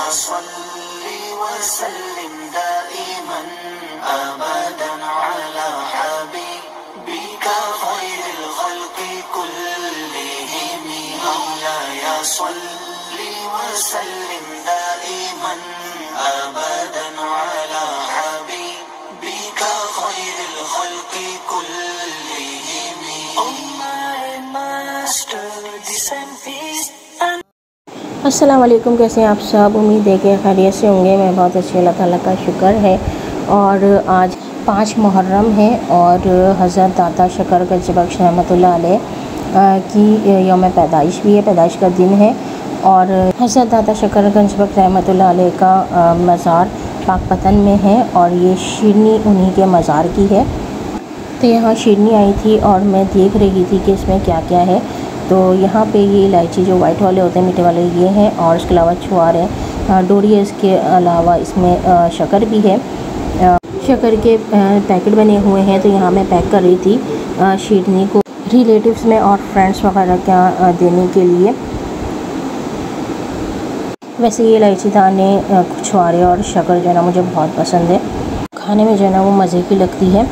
सल्ली व सल्लिम दाइमन अबदन अला हबीबिका खैरिल खल्क़ि कुल्लिहिम मौलाया सल्ली व सल्लिम दाइमन अबदन अला हबीबिका खैरिल खल्क़ि कुल्लिहिम। Oh my master, descend peace and अस्सलाम वालेकुम। कैसे हैं आप सब? उम्मीद है कि खैरियत से होंगे। मैं बहुत अच्छी, अल्लाह ताला का शुक्र है। और आज 5 मुहर्रम है और हज़रत दाता शकरगंज बख्श रहमतुल्लाह अलैह की यौम पैदाइश भी है, पैदाइश का दिन है। और हज़रत दाता शकरगंज बख्श रहमतुल्लाह अलैह का मज़ार पाकपतन में है और ये शिरनी उन्हीं के मज़ार की है। तो यहाँ शिरनी आई थी और मैं देख रही थी कि इसमें क्या क्या है। तो यहाँ पे ये इलायची जो वाइट वाले होते हैं, मीठे वाले, ये हैं। और इसके अलावा छुआर है, डोरी है। इसके अलावा इसमें शक्कर भी है। शक्कर के पैकेट बने हुए हैं। तो यहाँ मैं पैक कर रही थी शिरनी को रिलेटिव्स में और फ्रेंड्स वगैरह क्या देने के लिए। वैसे ये इलायची दाने, छुआरे और शक्कर जो है ना मुझे बहुत पसंद है, खाने में जो है ना वो मज़े की लगती है।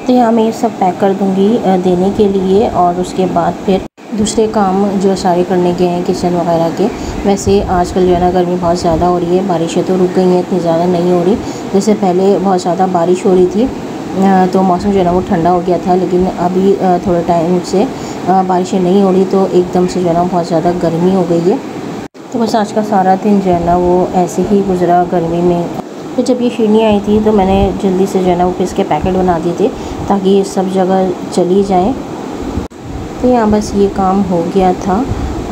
तो यहाँ मैं ये सब पैक कर दूँगी देने के लिए। और उसके बाद फिर दूसरे काम जो सारे करने गए हैं किचन वगैरह के। वैसे आजकल जो है ना गर्मी बहुत ज़्यादा हो रही है, बारिशें तो रुक गई हैं, इतनी ज़्यादा नहीं हो रही। जैसे पहले बहुत ज़्यादा बारिश हो रही थी तो मौसम जो है ना वो ठंडा हो गया था, लेकिन अभी थोड़े टाइम से बारिशें नहीं हो रही तो एकदम से जो है ना बहुत ज़्यादा गर्मी हो गई है। तो बस आज का सारा दिन जो है ना वो ऐसे ही गुजरा गर्मी में। तो जब ये शिरनी आई थी तो मैंने जल्दी से जो है ना वो इसके पैकेट बना दिए थे ताकि ये सब जगह चली जाएँ। तो यहाँ बस ये काम हो गया था।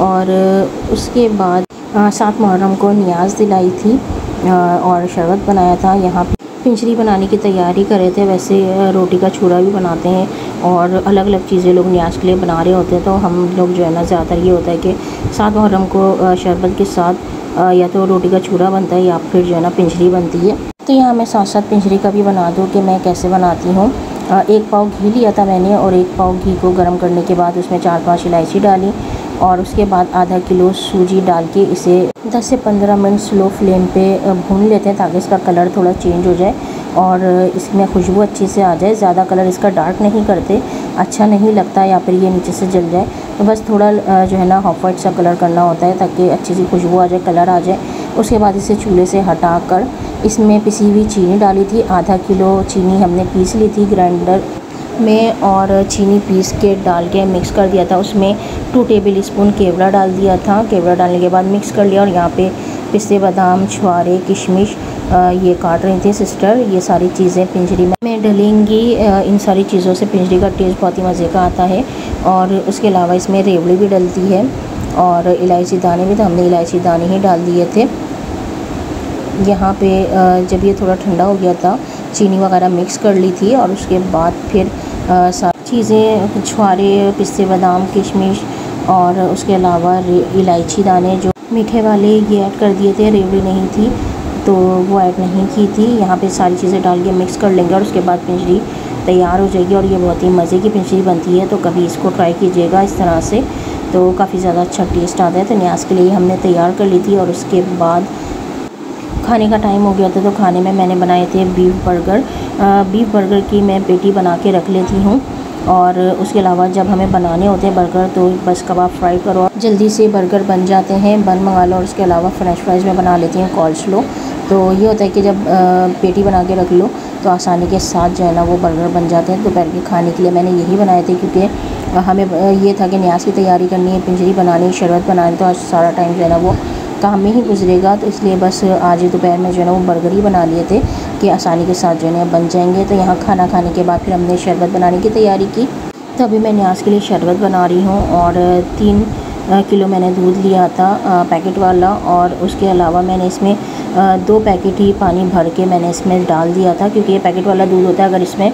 और उसके बाद 7 मुहर्रम को नियाज़ दिलाई थी और शरबत बनाया था। यहाँ पे पिंजरी बनाने की तैयारी कर रहे थे। वैसे रोटी का छूड़ा भी बनाते हैं और अलग अलग चीज़ें लोग नियाज़ के लिए बना रहे होते हैं। तो हम लोग जो है ना ज़्यादातर ये होता है कि 7 मुहर्रम को शरबत के साथ या तो रोटी का छूड़ा बनता है या फिर जो है ना पिंजरी बनती है। तो यहाँ मैं साथ साथ पिंजरी का भी बना दूँ कि मैं कैसे बनाती हूँ। 1 पाव घी लिया था मैंने और 1 पाव घी को गर्म करने के बाद उसमें 4-5 इलायची डाली और उसके बाद आधा किलो सूजी डाल के इसे 10 से 15 मिनट स्लो फ्लेम पे भून लेते हैं ताकि इसका कलर थोड़ा चेंज हो जाए और इसमें खुशबू अच्छी से आ जाए। ज़्यादा कलर इसका डार्क नहीं करते, अच्छा नहीं लगता या फिर ये नीचे से जल जाए। तो बस थोड़ा जो है ना ऑफ वाइट सा कलर करना होता है ताकि अच्छी सी खुशबू आ जाए, कलर आ जाए। उसके बाद इसे चूल्हे से हटा कर इसमें पिसी हुई चीनी डाली थी। आधा किलो चीनी हमने पीस ली थी ग्राइंडर में और चीनी पीस के डाल के मिक्स कर दिया था। उसमें 2 टेबल स्पून केवड़ा डाल दिया था। केवड़ा डालने के बाद मिक्स कर लिया और यहाँ पे पिस्ते, बादाम, छुआरे, किशमिश ये काट रही थी सिस्टर। ये सारी चीज़ें पिंजरी में डलेंगी। इन सारी चीज़ों से पिंजरी का टेस्ट बहुत ही मज़े का आता है। और उसके अलावा इसमें रेवड़ी भी डलती है और इलायची दाने भी, तो हमने इलायची दाने ही डाल दिए थे। यहाँ पे जब ये थोड़ा ठंडा हो गया था चीनी वगैरह मिक्स कर ली थी और उसके बाद फिर सारी चीज़ें, छुआरे, पिस्ते, बादाम, किशमिश और उसके अलावा इलायची दाने जो मीठे वाले ये ऐड कर दिए थे। रेवड़ी नहीं थी तो वो ऐड नहीं की थी। यहाँ पे सारी चीज़ें डाल के मिक्स कर लेंगे और उसके बाद पिंजरी तैयार हो जाएगी और ये बहुत ही मज़े की पिंजरी बनती है। तो कभी इसको ट्राई कीजिएगा इस तरह से, तो काफ़ी ज़्यादा अच्छा टेस्ट आता है। तो न्याज़ के लिए हमने तैयार कर ली थी और उसके बाद खाने का टाइम हो गया था। तो खाने में मैंने बनाए थे बीफ बर्गर। बीफ बर्गर की मैं पेटी बना के रख लेती हूँ और उसके अलावा जब हमें बनाने होते हैं बर्गर तो बस कबाब फ्राई करो और जल्दी से बर्गर बन जाते हैं, बन मंगा लो। और उसके अलावा फ्रेंच फ्राइज़ में बना लेती हूँ कॉल्स्लो। तो ये होता है कि जब पेटी बना के रख लो तो आसानी के साथ जो है ना वो बर्गर बन जाते हैं। दोपहर के खाने के लिए मैंने यही बनाए थे क्योंकि हमें ये था कि न्याज़ की तैयारी करनी है, पिंजरी बनानी, शरबत बनानी, तो आज सारा टाइम जो है ना वो काम में ही गुजरेगा। तो इसलिए बस आज दोपहर में जो है ना वो बर्गर ही बना लिए थे कि आसानी के साथ जो है ना बन जाएंगे। तो यहाँ खाना खाने के बाद फिर हमने शरबत बनाने की तैयारी की। तो अभी मैं न्याज़ के लिए शरबत बना रही हूँ और 3 किलो मैंने दूध लिया था पैकेट वाला और उसके अलावा मैंने इसमें 2 पैकेट ही पानी भर के मैंने इसमें डाल दिया था क्योंकि ये पैकेट वाला दूध होता है, अगर इसमें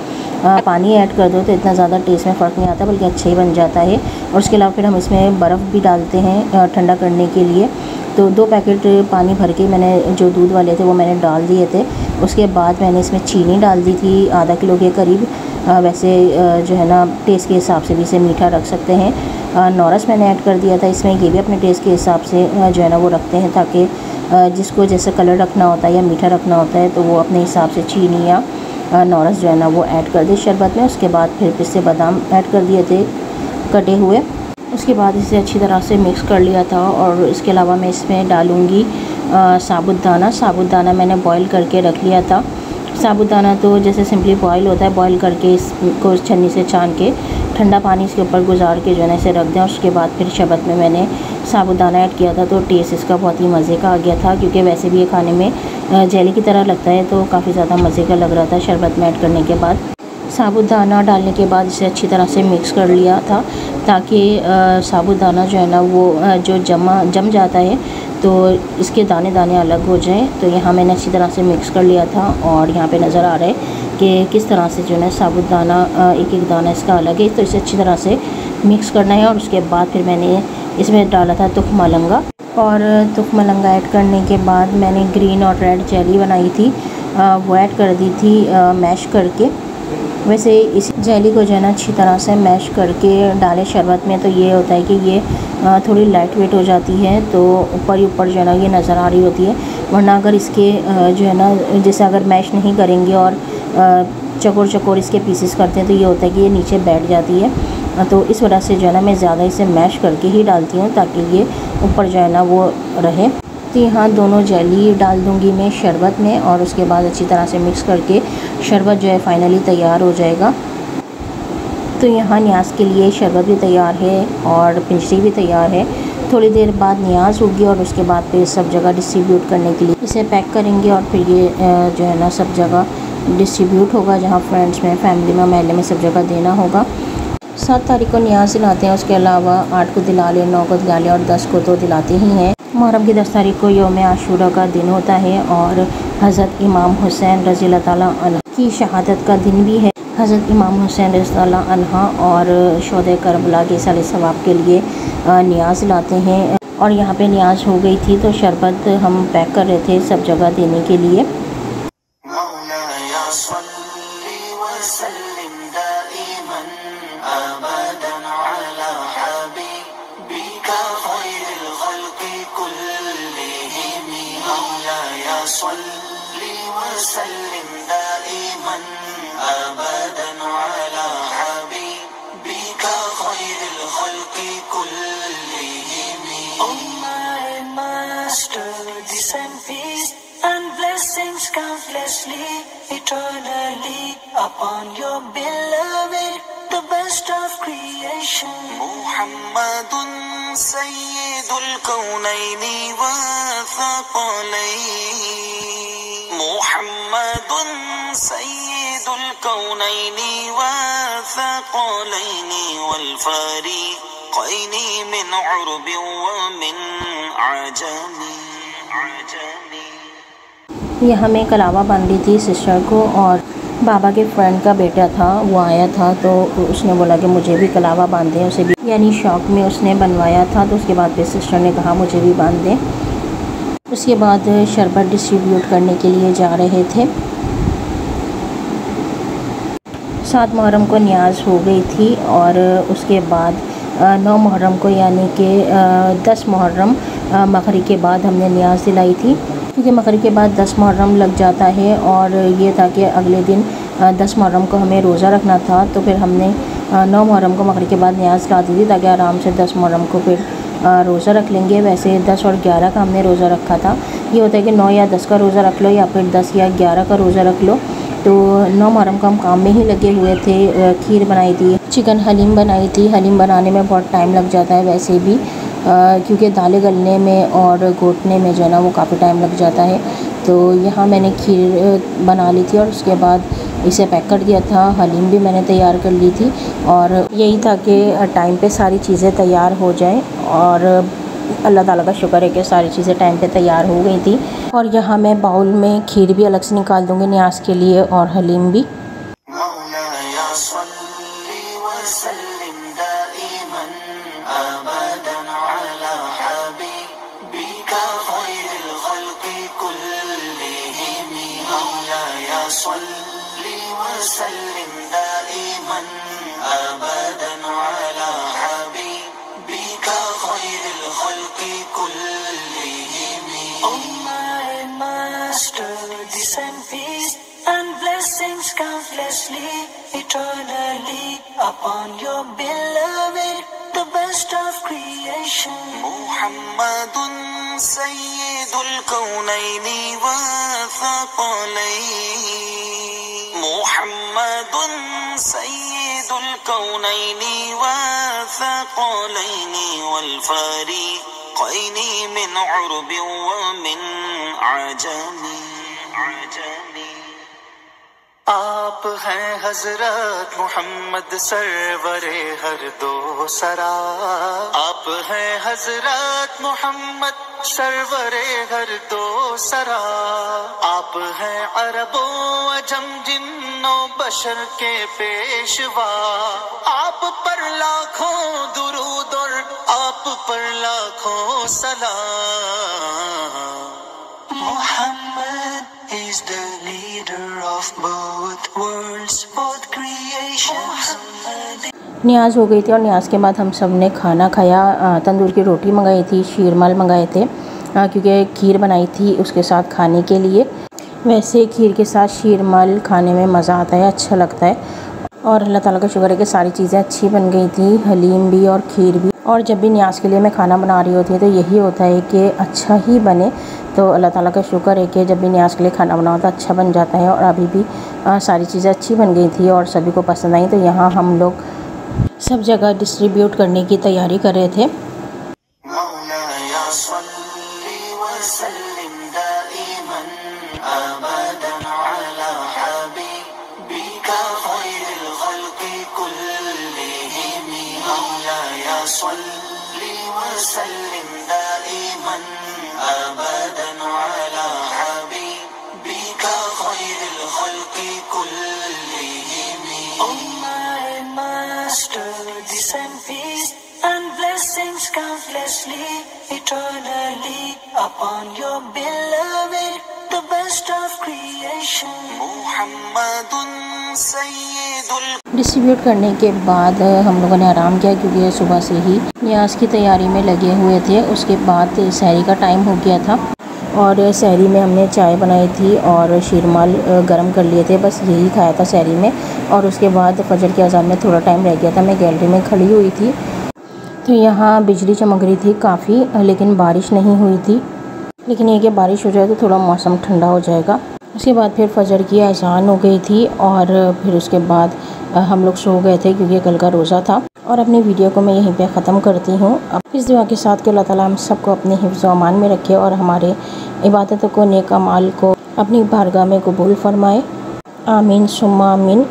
पानी ऐड कर दो तो इतना ज़्यादा टेस्ट में फ़र्क नहीं आता बल्कि अच्छा ही बन जाता है। और उसके अलावा फिर हम इसमें बर्फ़ भी डालते हैं ठंडा करने के लिए। तो 2 पैकेट पानी भर के मैंने जो दूध वाले थे वो मैंने डाल दिए थे। उसके बाद मैंने इसमें चीनी डाल दी थी आधा किलो के करीब। वैसे जो है ना टेस्ट के हिसाब से भी इसे मीठा रख सकते हैं। नौरस मैंने ऐड कर दिया था इसमें, ये भी अपने टेस्ट के हिसाब से जो है ना वो रखते हैं ताकि जिसको जैसे कलर रखना होता है या मीठा रखना होता है तो वो अपने हिसाब से चीनी या नौरस जो है ना वो ऐड कर दे शरबत में। उसके बाद फिर पिस्ते बादाम ऐड कर दिए थे कटे हुए। उसके बाद इसे अच्छी तरह से मिक्स कर लिया था। और इसके अलावा मैं इसमें डालूँगी साबुदाना। साबुदाना मैंने बॉईल करके रख लिया था। साबुदाना तो जैसे सिंपली बॉईल होता है, बॉईल करके इसको छन्नी से छान के ठंडा पानी इसके ऊपर गुजार के जो है इसे रख दें। उसके बाद फिर शरबत में मैंने साबुदाना ऐड किया था तो टेस्ट इसका बहुत ही मज़े का आ गया था, क्योंकि वैसे भी ये खाने में जेली की तरह लगता है तो काफ़ी ज़्यादा मज़े का लग रहा था शरबत में ऐड करने के बाद। साबुदाना डालने के बाद इसे अच्छी तरह से मिक्स कर लिया था ताकि साबुदाना जो है ना वो जो जम जाता है तो इसके दाने दाने अलग हो जाएं। तो यहाँ मैंने अच्छी तरह से मिक्स कर लिया था और यहाँ पे नज़र आ रहा है कि किस तरह से जो है साबुदाना एक एक दाना इसका अलग है। तो इसे अच्छी तरह से मिक्स करना है। और उसके बाद फिर मैंने इसमें डाला था तुख मलंगा। और तुख मलंगा ऐड करने के बाद मैंने ग्रीन और रेड जेली बनाई थी वो ऐड कर दी थी मैश करके। वैसे इस जेली को जो है ना अच्छी तरह से मैश करके डालें शरबत में तो ये होता है कि ये थोड़ी लाइट वेट हो जाती है तो ऊपर ही ऊपर जो है ना ये नज़र आ रही होती है। वरना अगर इसके जो है ना जैसे अगर मैश नहीं करेंगे और चकोर चकोर इसके पीसेस करते हैं तो ये होता है कि ये नीचे बैठ जाती है। तो इस वजह से जो है ना मैं ज़्यादा इसे मैश करके ही डालती हूँ ताकि ये ऊपर जो है ना वो रहे। तो यहाँ दोनों जेली डाल दूँगी मैं शरबत में और उसके बाद अच्छी तरह से मिक्स करके शरबत जो है फाइनली तैयार हो जाएगा। तो यहाँ न्याज के लिए शरबत भी तैयार है और पिंजरी भी तैयार है। थोड़ी देर बाद न्याज होगी और उसके बाद फिर सब जगह डिस्ट्रीब्यूट करने के लिए इसे पैक करेंगे और फिर ये जो है ना सब जगह डिस्ट्रीब्यूट होगा, जहाँ फ्रेंड्स में, फैमिली में, महल्ले में सब जगह देना होगा। 7 तारीख को न्याज दिलाते हैं, उसके अलावा 8 को दिला लें, 9 को दिला लें और 10 को तो दिलाते ही हैं। मुहर्रम की 10 तारीख को यौम आशूरा का दिन होता है और हज़रत इमाम हुसैन रज़ी अल्लाह ताला अन्हु की शहादत का दिन भी है। हज़रत इमाम हुसैन रज़ी अल्लाह अन्हा और शोहदे करबला के साले सवाब के लिए न्याज लाते हैं। और यहाँ पे न्याज हो गई थी तो शरबत हम पैक कर रहे थे सब जगह देने के लिए। Countlessly, eternally, upon your beloved, the best of creation. Muhammadun Sayyidul Kawnayni wa Thaqalayni. Muhammadun Sayyidul Kawnayni wa Thaqalayni wal Fariqayni min urbi wa min ajami. यहाँ मैं कलावा बांध दी थी सिस्टर को और बाबा के फ्रेंड का बेटा था वो आया था तो उसने बोला कि मुझे भी कलावा बांध दें, उसे भी यानी शौक में उसने बनवाया था। तो उसके बाद फिर सिस्टर ने कहा मुझे भी बांध दें। उसके बाद शरबत डिस्ट्रीब्यूट करने के लिए जा रहे थे। 7 मुहर्रम को न्याज हो गई थी और उसके बाद 9 मुहर्रम को यानी कि 10 मुहर्रम मगरिब के बाद हमने न्याज दिलाई थी, क्योंकि मगरिब के बाद 10 मुहर्रम लग जाता है। और ये था कि अगले दिन 10 मुहर्रम को हमें रोज़ा रखना था तो फिर हमने 9 मुहर्रम को मगरिब के बाद न्याज ला दी थी ताकि आराम से 10 मुहर्रम को फिर रोज़ा रख लेंगे। वैसे 10 और 11 का हमने रोज़ा रखा था। ये होता है कि 9 या 10 का रोज़ा रख लो या फिर 10 या 11 का रोज़ा रख लो। तो 9 मुहर्रम को हम काम में ही लगे हुए थे। खीर बनाई थी, चिकन हलीम बनाई थी। हलीम बनाने में बहुत टाइम लग जाता है वैसे भी, क्योंकि दालें गलने में और घोटने में जो है ना वो काफ़ी टाइम लग जाता है। तो यहाँ मैंने खीर बना ली थी और उसके बाद इसे पैक कर दिया था। हलीम भी मैंने तैयार कर ली थी और यही था कि टाइम पे सारी चीज़ें तैयार हो जाएं। और अल्लाह ताला का शुक्र है कि सारी चीज़ें टाइम पे तैयार हो गई थी। और यहाँ मैं बाउल में खीर भी अलग से निकाल दूँगी न्याज के लिए और हलीम भी। Oh countlessly, eternally, upon your beloved, the best of creation. Muhammadun Sayyidul Kawnayni wa Thaqalayn. Muhammadun Sayyidul Kawnayni wa Thaqalayn wal Fariqayn min urbi wa min ajami. आप हैं हजरत मोहम्मद सरवरे हर दो सरा। आप हैं हजरत मोहम्मद सरवरे हर दो सरा। आप हैं अरबो अजम जिन्नो बशर के पेशवा। आप पर लाखों दुरूद और आप पर लाखों सलाम। Muhammad is the leader of both worlds, both creations. न्याज हो गई थी और न्याज के बाद हम सब ने खाना खाया। तंदूर की रोटी मंगाई थी, शीरमाल मंगाए थे क्योंकि खीर बनाई थी उसके साथ खाने के लिए। वैसे खीर के साथ शीरमाल खाने में मज़ा आता है, अच्छा लगता है। और अल्लाह ताला का शुक्र है कि सारी चीज़ें अच्छी बन गई थी, हलीम भी और खीर भी। और जब भी न्याज के लिए मैं खाना बना रही होती हूँ तो यही होता है कि अच्छा ही बने। तो अल्लाह ताला का शुक्र है कि जब भी न्याज के लिए खाना बनाओ तो अच्छा बन जाता है। और अभी भी सारी चीज़ें अच्छी बन गई थी और सभी को पसंद आई। तो यहाँ हम लोग सब जगह डिस्ट्रीब्यूट करने की तैयारी कर रहे थे। Countlessly, eternally, upon your beloved, the best of creation. Muhammadun Sayyidul। Distribute करने के बाद हम लोगों ने आराम किया क्योंकि सुबह से ही न्याज की तैयारी में लगे हुए थे। उसके बाद सहरी का टाइम हो गया था और सहरी में हमने चाय बनाई थी और शीरमाल गरम कर लिए थे। बस यही खाया था सहरी में। और उसके बाद फजर की अज़ान में थोड़ा टाइम रह गया था। मैं गैलरी में खड़ी हुई थी तो यहाँ बिजली चमक रही थी काफ़ी, लेकिन बारिश नहीं हुई थी। लेकिन ये कि बारिश हो जाए तो थोड़ा मौसम ठंडा हो जाएगा। उसके बाद फिर फजर की अज़ान हो गई थी और फिर उसके बाद हम लोग सो गए थे क्योंकि कल का रोज़ा था। और अपनी वीडियो को मैं यहीं पे ख़त्म करती हूँ। अब इस दुआ के साथ कि अल्लाह ताला हम सबको अपने हिफ्ज़ व अमान में रखे और हमारे इबादतों को, नेक अमाल को अपनी बारगाह में कबूल फरमाए। आमीन सुम्मा आमीन।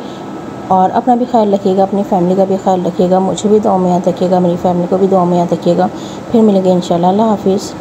और अपना भी ख्याल रखिएगा, अपनी फैमिली का भी ख्याल रखिएगा। मुझे भी दुआ में याद रखिएगा, मेरी फैमिली को भी दुआ में याद रखिएगा। फिर मिलेंगे इंशाल्लाह। अल्लाह हाफ़िज़।